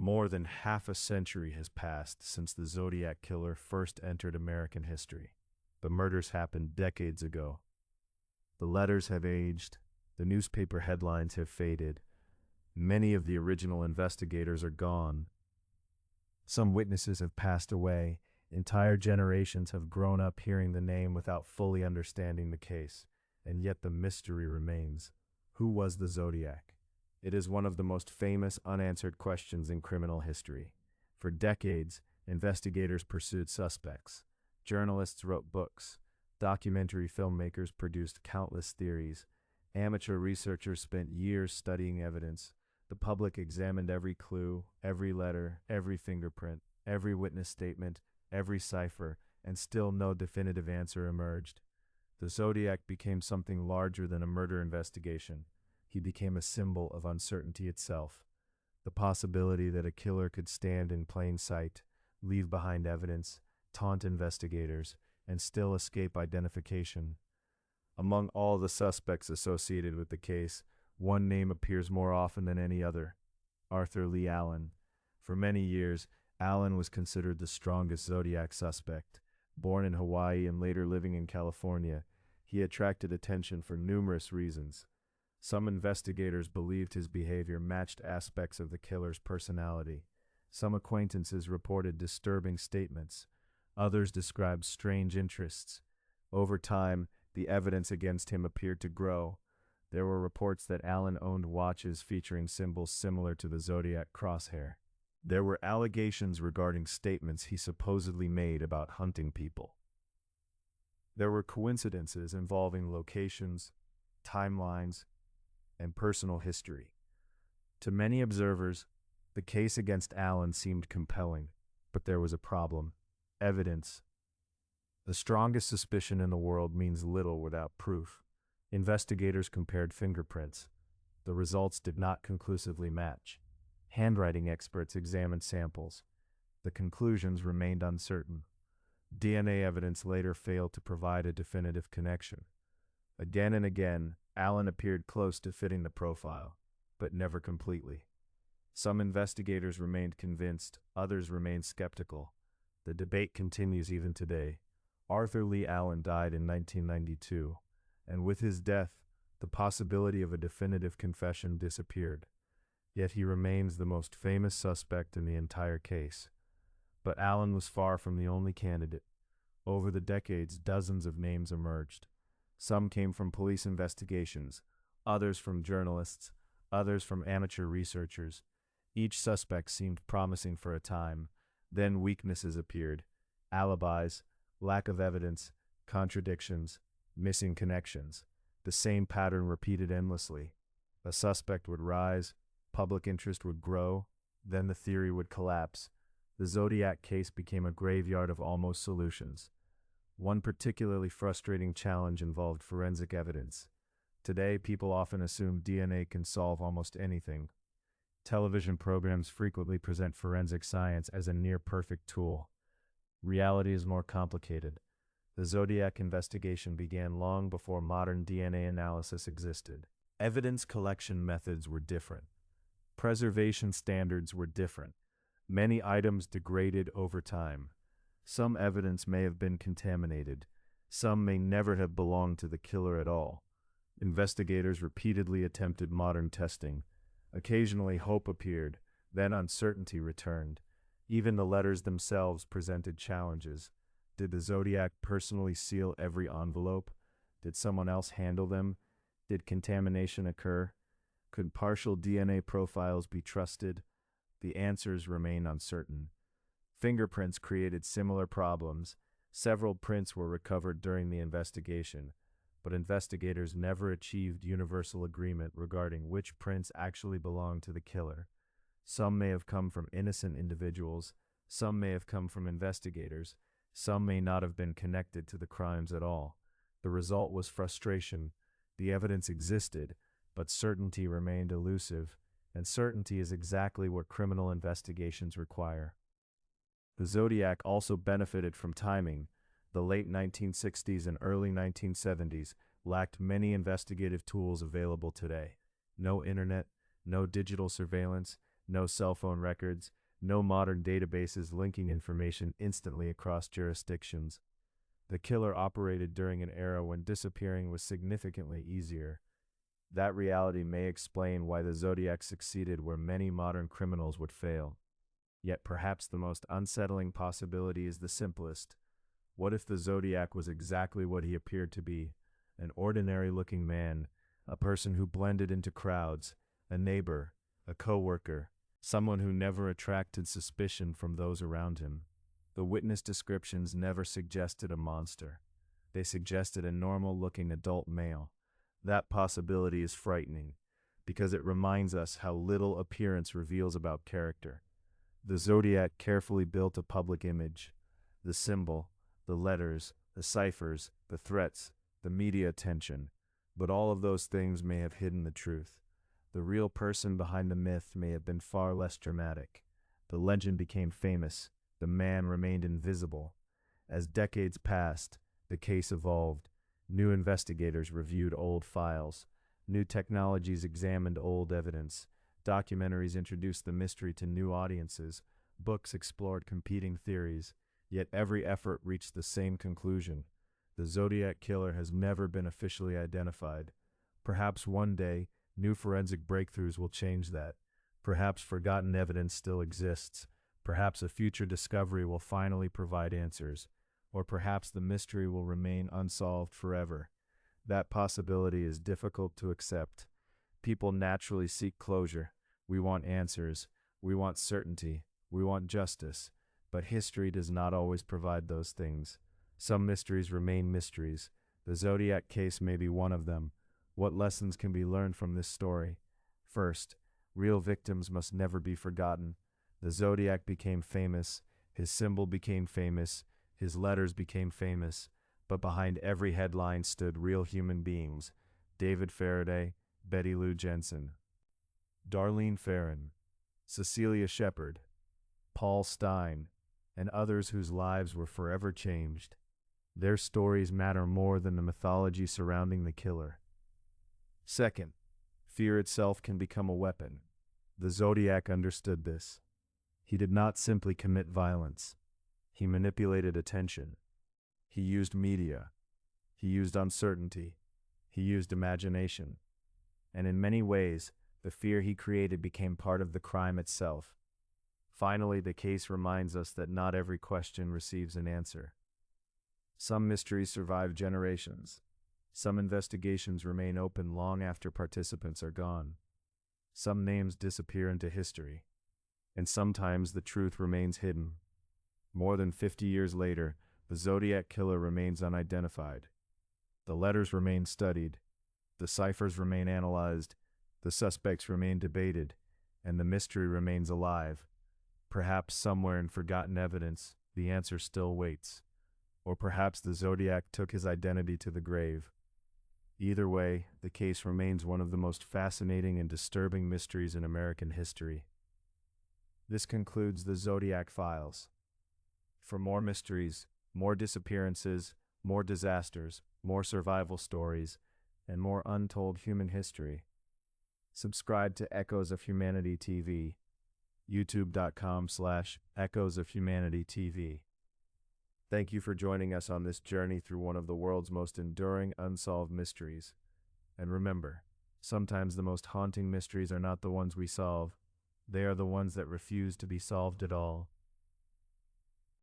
More than half a century has passed since the Zodiac killer first entered American history. The murders happened decades ago. The letters have aged, the newspaper headlines have faded, many of the original investigators are gone. Some witnesses have passed away, entire generations have grown up hearing the name without fully understanding the case, and yet the mystery remains. Who was the Zodiac? It is one of the most famous unanswered questions in criminal history. For decades, investigators pursued suspects. Journalists wrote books. Documentary filmmakers produced countless theories. Amateur researchers spent years studying evidence. The public examined every clue, every letter, every fingerprint, every witness statement, every cipher, and still no definitive answer emerged. The Zodiac became something larger than a murder investigation. He became a symbol of uncertainty itself. The possibility that a killer could stand in plain sight, leave behind evidence, taunt investigators, and still escape identification. Among all the suspects associated with the case, one name appears more often than any other: Arthur Lee Allen. For many years, Allen was considered the strongest Zodiac suspect. Born in Hawaii and later living in California, he attracted attention for numerous reasons. Some investigators believed his behavior matched aspects of the killer's personality. Some acquaintances reported disturbing statements. Others described strange interests. Over time, the evidence against him appeared to grow. There were reports that Allen owned watches featuring symbols similar to the Zodiac crosshair. There were allegations regarding statements he supposedly made about hunting people. There were coincidences involving locations, timelines, and personal history. To many observers, the case against Allen seemed compelling, but there was a problem: evidence. The strongest suspicion in the world means little without proof. Investigators compared fingerprints. The results did not conclusively match. Handwriting experts examined samples. The conclusions remained uncertain. DNA evidence later failed to provide a definitive connection. Again and again, Allen appeared close to fitting the profile, but never completely. Some investigators remained convinced, others remained skeptical. The debate continues even today. Arthur Lee Allen died in 1992, and with his death, the possibility of a definitive confession disappeared. Yet he remains the most famous suspect in the entire case. But Allen was far from the only candidate. Over the decades, dozens of names emerged. Some came from police investigations, others from journalists, others from amateur researchers. Each suspect seemed promising for a time. Then weaknesses appeared: alibis, lack of evidence, contradictions, missing connections. The same pattern repeated endlessly. A suspect would rise, public interest would grow, then the theory would collapse. The Zodiac case became a graveyard of almost solutions. One particularly frustrating challenge involved forensic evidence. Today, people often assume DNA can solve almost anything. Television programs frequently present forensic science as a near-perfect tool. Reality is more complicated. The Zodiac investigation began long before modern DNA analysis existed. Evidence collection methods were different. Preservation standards were different. Many items degraded over time. Some evidence may have been contaminated. Some may never have belonged to the killer at all. Investigators repeatedly attempted modern testing. Occasionally hope appeared, then uncertainty returned. Even the letters themselves presented challenges. Did the Zodiac personally seal every envelope? Did someone else handle them? Did contamination occur? Could partial DNA profiles be trusted? The answers remain uncertain. Fingerprints created similar problems. Several prints were recovered during the investigation, but investigators never achieved universal agreement regarding which prints actually belonged to the killer. Some may have come from innocent individuals, some may have come from investigators, some may not have been connected to the crimes at all. The result was frustration. The evidence existed, but certainty remained elusive, and certainty is exactly what criminal investigations require. The Zodiac also benefited from timing. The late 1960s and early 1970s lacked many investigative tools available today. No internet, no digital surveillance, no cell phone records, no modern databases linking information instantly across jurisdictions. The killer operated during an era when disappearing was significantly easier. That reality may explain why the Zodiac succeeded where many modern criminals would fail. Yet perhaps the most unsettling possibility is the simplest. What if the Zodiac was exactly what he appeared to be? An ordinary-looking man, a person who blended into crowds, a neighbor, a co-worker, someone who never attracted suspicion from those around him. The witness descriptions never suggested a monster. They suggested a normal-looking adult male. That possibility is frightening, because it reminds us how little appearance reveals about character. The Zodiac carefully built a public image. The symbol, the letters, the ciphers, the threats, the media attention. But all of those things may have hidden the truth. The real person behind the myth may have been far less dramatic. The legend became famous. The man remained invisible. As decades passed, the case evolved. New investigators reviewed old files. New technologies examined old evidence. Documentaries introduced the mystery to new audiences. Books explored competing theories. Yet every effort reached the same conclusion. The Zodiac killer has never been officially identified. Perhaps one day, new forensic breakthroughs will change that. Perhaps forgotten evidence still exists. Perhaps a future discovery will finally provide answers. Or perhaps the mystery will remain unsolved forever. That possibility is difficult to accept. People naturally seek closure. We want answers. We want certainty. We want justice. But history does not always provide those things. Some mysteries remain mysteries. The Zodiac case may be one of them. What lessons can be learned from this story? First, real victims must never be forgotten. The Zodiac became famous. His symbol became famous. His letters became famous. But behind every headline stood real human beings. David Faraday, Betty Lou Jensen, Darlene Ferrin, Cecilia Shepard, Paul Stein, and others whose lives were forever changed. Their stories matter more than the mythology surrounding the killer. Second, fear itself can become a weapon. The Zodiac understood this. He did not simply commit violence. He manipulated attention. He used media. He used uncertainty. He used imagination. And in many ways, the fear he created became part of the crime itself. Finally, the case reminds us that not every question receives an answer. Some mysteries survive generations. Some investigations remain open long after participants are gone. Some names disappear into history. And sometimes the truth remains hidden. More than 50 years later, the Zodiac killer remains unidentified. The letters remain studied. The ciphers remain analyzed. The suspects remain debated. And the mystery remains alive. Perhaps somewhere in forgotten evidence, the answer still waits. Or perhaps the Zodiac took his identity to the grave. Either way, the case remains one of the most fascinating and disturbing mysteries in American history. This concludes the Zodiac Files. For more mysteries, more disappearances, more disasters, more survival stories, and more untold human history, subscribe to Echoes of Humanity TV, youtube.com/Echoes of Humanity TV. Thank you for joining us on this journey through one of the world's most enduring unsolved mysteries. And remember, sometimes the most haunting mysteries are not the ones we solve. They are the ones that refuse to be solved at all.